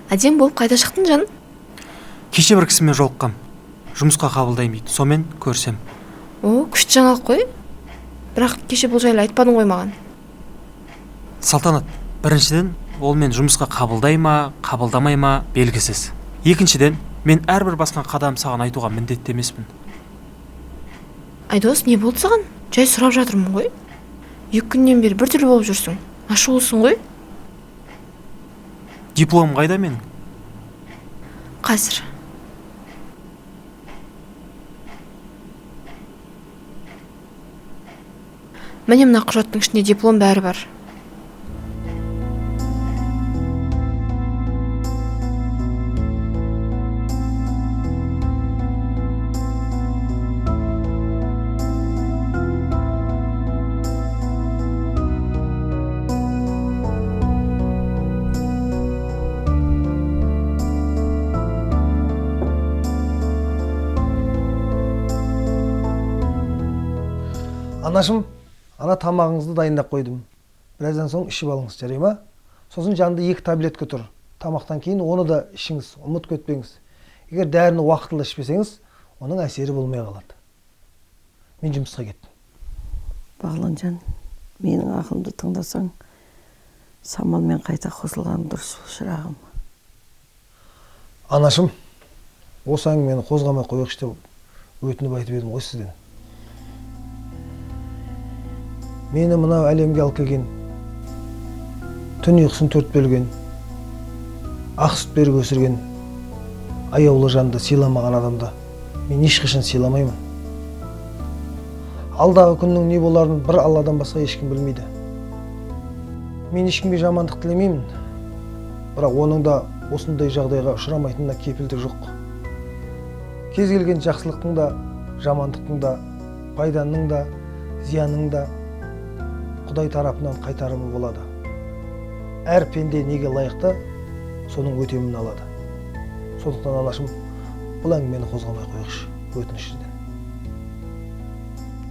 Әдем болып қайда шықтың жан? Кеше бір кісімен жолыққам. Жұмысқа қабылдаймын дейді. Сомен көрсем. О, күшті жаңалық қой. Бірақ кеше бұл жайлы айтпадың ғой маған. Салтанат, біріншіден, ол мен жұмысқа қабылдай ма, қабылдамай ма белгісіз. Екіншіден, мен әрбір басқан қадам саған айтуға міндетті емеспін. Айдос, не болды саған? Жай сұрап жатырмын ғой. 2 күннен бері бір түрлі болып жүрсің. Ашулысың ғой. Диплом қайда менің? Қазір. Міне мына құжаттың ішінде диплом бәрі бар. Анашым, ана тамағыңызды дайындап қойдым. Біраздан соң ішіп алыңыз, жарай ма? Сосын жанында 2 таблетка тұр. Тамақтан кейін оны да ішіңіз, ұмыт көтпеңіз. Егер дәріні уақытылы ішпесеңіз, оның әсері болмай қалады. Мен жұмысқа кеттім. Бағланжан, менің ақылымды тыңдасаң, самалмен қайта қосылғаным дұрыс шырағым. Анашым, осы әңгімені қозғамай қойғыш деп өтініп айтып едім ғой сізден. Мені мынау әлемге алып келген, түн ұйқысын 4 бөлген, ақ сүт беріп өсірген, аяулы жанды сыйламаған адамды мен ешқашан сыйламаймын. Алдағы күннің не боларын бір Алладан басқа ешкім білмейді. Мен ешкімге жамандық тілемеймін, бірақ оның да осындай жағдайға ұшырамайтынына кепілдік жоқ. Кез келген жақсылықтың да, жамандықтың да, пайданың да, зияның да Құдай тарапынан қайтарымы болады. Әр пенде неге лайықты, соның өтемін алады. Сондықтан анашым, бұл әңгімені қозғамай қойғыш, өтініш сізден.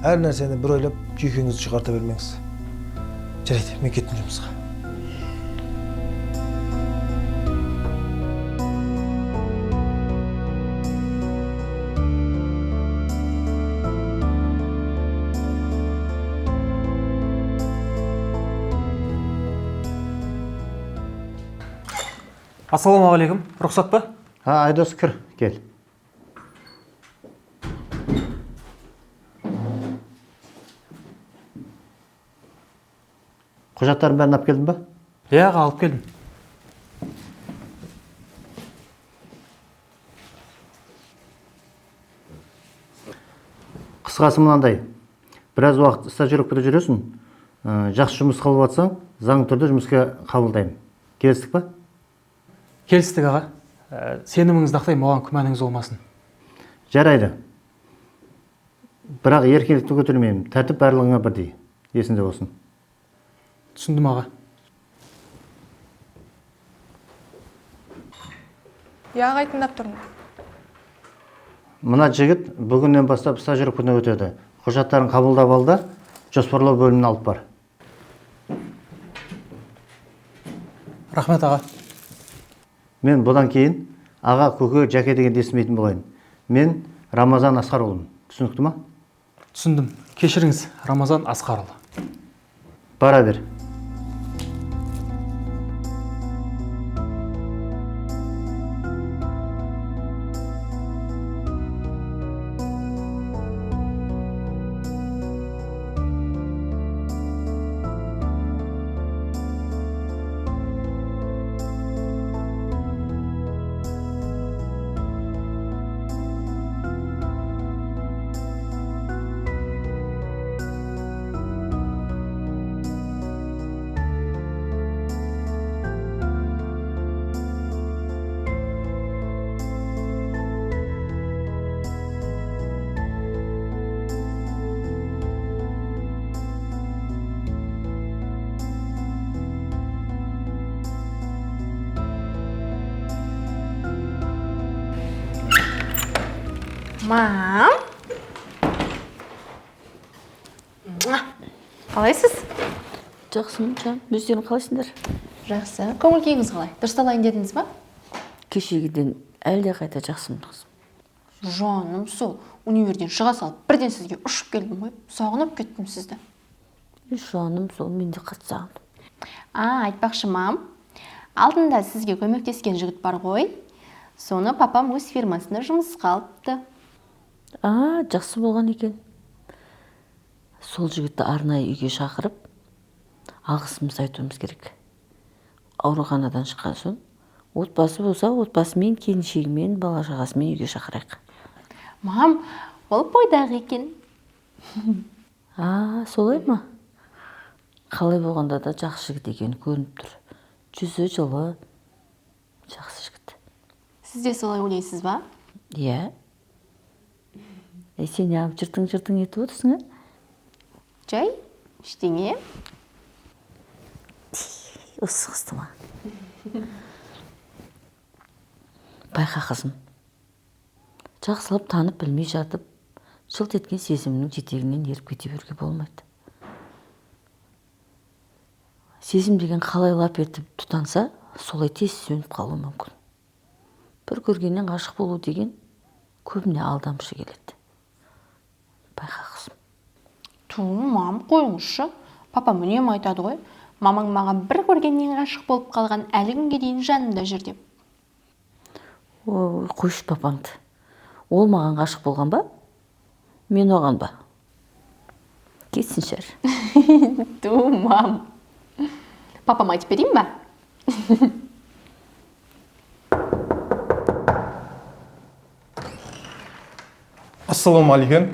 Әр нәрсені бір ойлап, күйкеңізді шығарта бермеңіз. Жарайды, мен кеттім жұмысқа. Ассалаумағалейкум, рұқсат па? Айдос, кір, кел. Құжаттарын бәрін алып келдің ба? Аға, алып келдім. Қысқасы мынандай, біраз уақыт стажировкада жүресің, жақсы жұмыс қылып жатсаң, заң түрде жұмысқа қабылдаймын. Келістік па? Келістік аға. Сеніміңізді ақтаймын, оған күмәніңіз болмасын. Жарайды. Бірақ еркелікті көтермеймін. Тәртіп барлығыңа бірдей. Есінде болсын. Түсіндім аға. Аға тыңдап тұрмын. Мына жігіт бүгіннен бастап стажировкадан өтеді. Құжаттарын қабылдап алды, жоспарлау бөліміне алып бар. Рахмет аға. Мен бұдан кейін аға, көке, жәке дегенді естімейтін болайын. Мен Рамазан Асқарұлымын. Түсінікті ма? Түсіндім. Кешіріңіз, Рамазан Асқарұлы. Бара бер. Мам. Қалайсыз? Жақсымын, жан. Өздерің қалайсыңдар? Жақсы. Көңіл күйіңіз қалай? Дұрысталайын дедіңіз ба? кешегіден әлде қайта жақсымын қызым. Жаным, сол универден шыға салып бірден сізге ұшып келдім ғой. Сағынып кеттім сізді. Жаным, сол мен де қатты сағындым. Айтпақшы мам, алдында сізге көмектескен жігіт бар ғой. Соны папам өз фирмасына жұмысқа алыпты. Жақсы болған екен. Сол жігітті арнайы үйге шақырып, алғысымызды айтуымыз керек. Ауруханадан шыққан соң, отбасы болса, отбасымен, келіншегімен, бала шағасымен үйге шақырайық. Мам, ол бойдағы екен. Солай ма? Қалай болғанда да жақсы жігіт екені көрініп тұр. Жүзі жылы, жақсы жігіт. Сіз де солай ойлайсыз ба? Иә. Сен неғып жыртың етіп отырсың, Жай, ештеңе. Осы қызды ма? Байқа қызым. Жақсылап танып білмей жатып, жылт еткен сезімнің жетегінен еріп кете беруге болмайды. Сезім деген қалай лап етіп тұтанса, солай тез сөніп қалуы мүмкін. Бір көргеннен ғашық болу деген көбіне алдамшы келеді. Байқа қызым. Мам, қойыңызшы. Папам үнемі айтады ғой. Мамаң маған бір көргеннен ғашық болып қалған әлі күнге дейін жанымда жүр деп. Қойшы папаңды. Ол маған ғашық болған ба? Мен оған ба? Кетсін шар. Мам. Папам айтып берейін ба? Ассалаумағалейкум.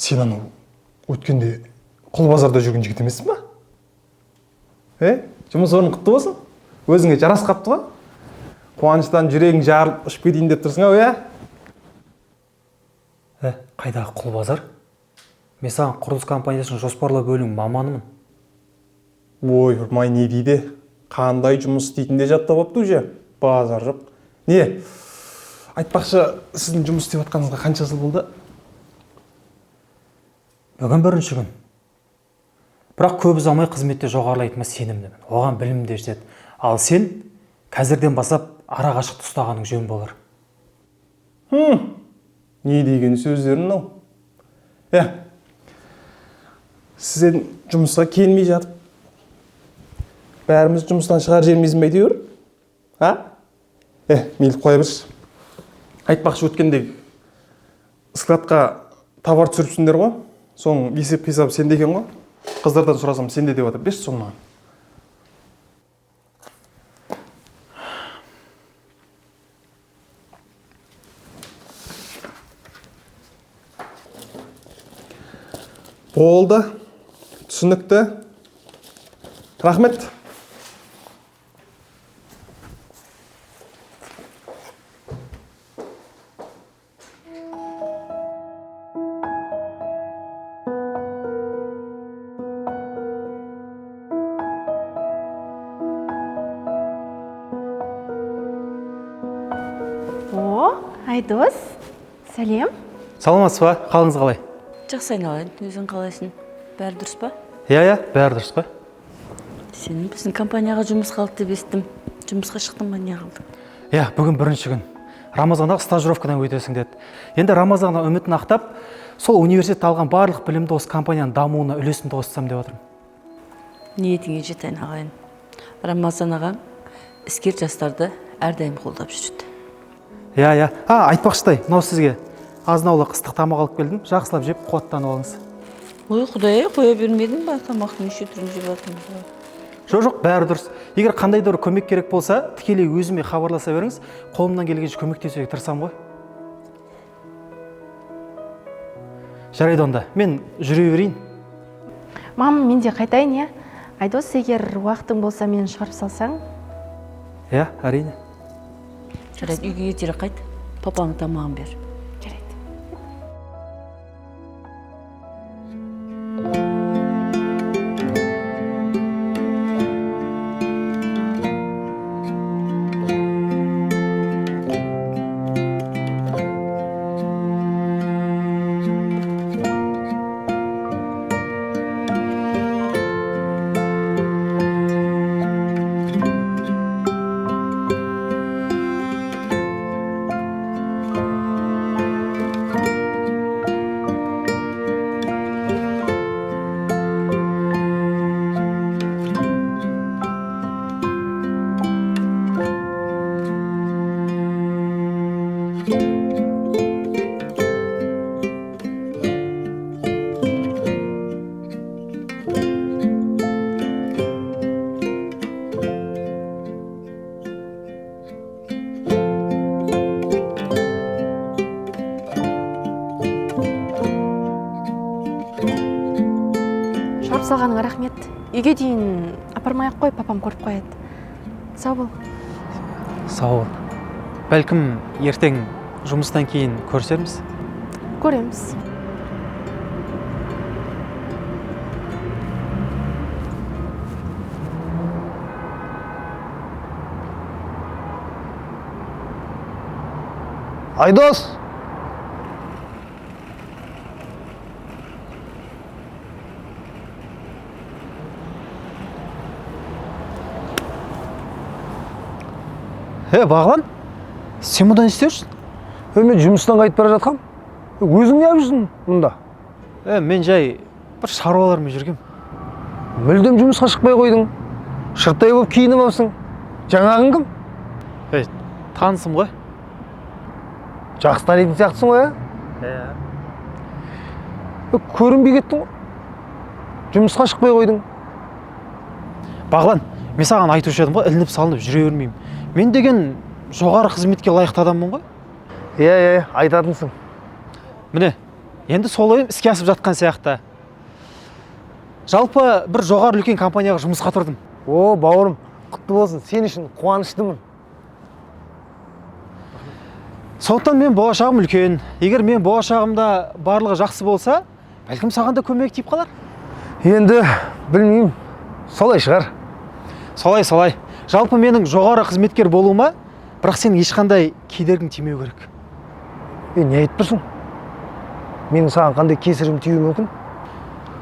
Сен анау өткенде құл базарда жүрген жігіт емессің ба? Жұмыс орның құтты болсын. Өзіңе жарас қапты ғой. Қуаныштан жүрегің жарылып ұшып кетейін деп тұрсың ау, Қайдағы құл базар? Мен саған құрылыс компаниясының жоспарлау бөлімінің маманымын. Ой, ұрмай не дейді? Қандай жұмыс істейтінде жаттап апты уже? Базар жоқ. Не? Айтпақшы, сіздің жұмыс істеп атқаныңызға қанша жыл болды? Бүгін бірінші күн. Бірақ көп ұзамай қызметте жоғарылайтыныма сенімдімін. Оған білімім де жетеді. Ал сен қазірден бастап ара қашықты ұстағаның жөн болар. Не деген сөздерің ау? Сізден жұмысқа келмей жатып, бәріміз жұмыстан шығар жермейміз бе әйтеуір? Мейлі қоя берші. Айтпақшы, өткенде складқа товар түсіріпсіңдер ғой? Соң есеп қисап сенде екен ғой? Қыздардан сұрасам сенде деп отыр. Берші соны маған. Болды. Түсінікті. Рахмет. Айдос, сәлем. Саламатсыз ба? Қалыңыз қалай? Жақсы айналайын, өзің қалайсың? Бәрі дұрыс па? Иә, бәрі дұрыс қой. Сен біздің компанияға жұмысқа алды деп естім. Жұмысқа шықтың ба, не қылдың? Бүгін бірінші күн. Рамазандағы стажировкадан өтесің деді. Енді Рамазанға үмітін ақтап, сол университетте алған барлық білімді осы компанияның дамуына үлесімді қоссам деп отырмын. Ниетіңе жет айналайын. Рамазан ағаң іскер жастарды әрдайым қолдап жүреді. Айтпақшыдай, мынау сізге азын-аулақ ыстық тамақ алып келдім. Жақсылап жеп, қуаттанып алыңыз. Ой, құдай, қоя бермедің ба? Тамақтың неше түрін жеп жатырмыз. Жоқ, бәрі дұрыс. Егер қандай да бір көмек керек болса, тікелей өзіме хабарласа беріңіз. Қолымнан келгенше көмектесуге тырысамын ғой. Жарайды онда, мен жүре берейін. Мам, мен де қайтайын, Айдос, егер уақытың болса мені шығарып салсаң? Әрине. Жарайды, үйге ертерек қайт. Папаңның тамағын бер. Жарайды. алып салғаныңа рахмет. Үйге дейін апармай-ақ қой, папам көріп қояды. Сау бол. Сау бол. Бәлкім ертең жұмыстан кейін көрісерміз. Көреміз. Айдос! Бағлан, сен мұнда не істеп жүрсің? Мен жұмыстан қайтып бара жатқам. Өзің не жүрсің мұнда? Мен жай бір шаруалармен жүргем. Мүлдем жұмысқа шықпай қойдың. Шырттай болып киініп алсың. Жаңағың кім? Танысым ғой. Жақсы танитын сияқтысың ғой, көрінбей кеттің ғой. Жұмысқа шықпай қойдың. Бағлан, мен саған айтушы едім ғой, ілініп салынып жүре бермеймін. Мен деген жоғары қызметке лайықты адаммын ғой. Айтатынсың. Міне, енді сол ойым іске асып жатқан сияқты. Жалпы бір жоғары үлкен компанияға жұмысқа тұрдым. Бауырым, құтты болсын. Сен үшін қуаныштымын. Сондықтан мен болашағым үлкен. Егер мен болашағымда барлығы жақсы болса, бәлкім саған да көмек тиіп қалар. Енді білмеймін. Солай шығар. Солай. Жалпы менің жоғары қызметкер болуыма, бірақ сен ешқандай кедергің тимеу керек. Не айтып тұрсың? Менің саған қандай кесірім тиюі мүмкін?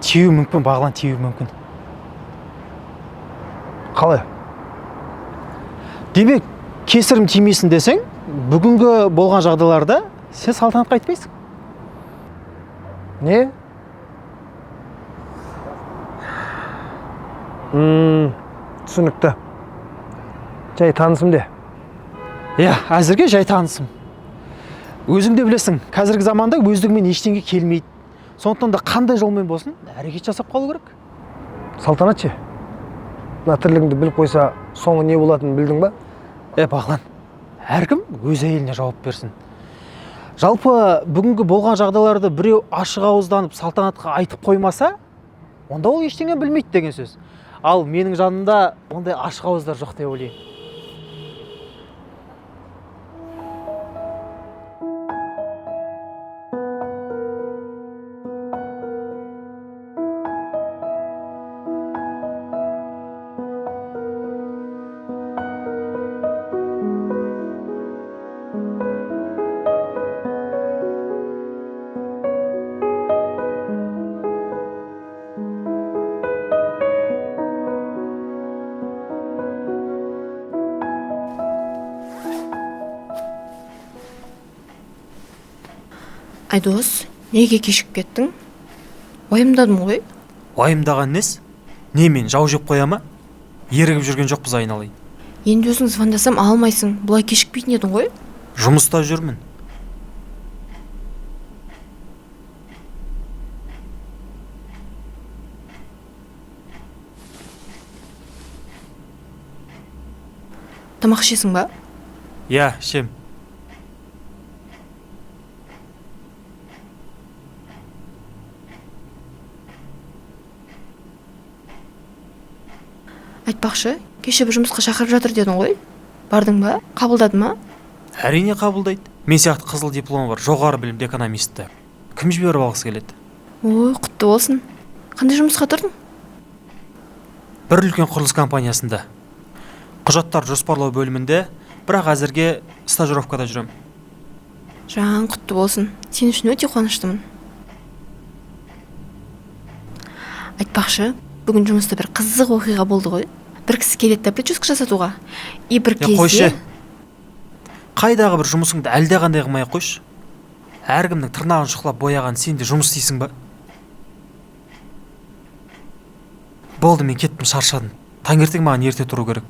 Тиюі мүмкін, Бағлан, тиюі мүмкін. Қалай? Демек, кесірім тимейсін десең, бүгінгі болған жағдайларда сен Салтанатқа айтпайсың. Не? Түсінікті. Жай танысым де. Әзірге жай танысым. Өзің де білесің, қазіргі заманда өздігімен ештеңе келмейді. Сондықтан да қандай жолмен болсын, әрекет жасап қалу керек. Салтанат ше? Мына тірлігіңді біліп қойса, соңы не болатынын білдің ба? Бағлан, әркім өз әйеліне жауап берсін. Жалпы бүгінгі болған жағдайларды біреу ашық ауызданып Салтанатқа айтып қоймаса, онда ол ештеңе білмейді деген сөз. Ал менің жанымда ондай ашық ауыздар жоқ деп ойлаймын. Айдос, неге кешіп кеттің? Уайымдадым ғой. Уайымдаған нес? Не, мен жау жеп қояма? Ерігіп жүрген жоқпыз, айналайын. Енді өзің звондасам алмайсың. Бұлай кешікпейтін едің ғой. Жұмыста жүрмін. Тамақ ішесің ба? Ішем. Айтпақшы, кеше бір жұмысқа шақырып жатыр дедің ғой. Бардың ба? Қабылдады ма? Әрине қабылдайды. Мен сияқты қызыл дипломы бар жоғары білімді экономистті кім жіберіп алғысы келеді? Құтты болсын. Қандай жұмысқа тұрдың? Бір үлкен құрылыс компаниясында. Құжаттар жоспарлау бөлімінде, бірақ әзірге стажировкада жүрем. Жаң, құтты болсын. Сен үшін өте қуаныштымын. Айтпақшы, бүгін жұмыста бір қызық оқиға болды ғой. Бір кісі келеді прическа жасатуға. Бір кезде... Қойшы. Қайдағы бір жұмысыңды әлде қандай қылмай қойшы. Әркімнің тырнағын шұқылап бояған сен де жұмыс істейсің ба? Болды, мен кеттім, шаршадым. Таңертең маған ерте тұру керек.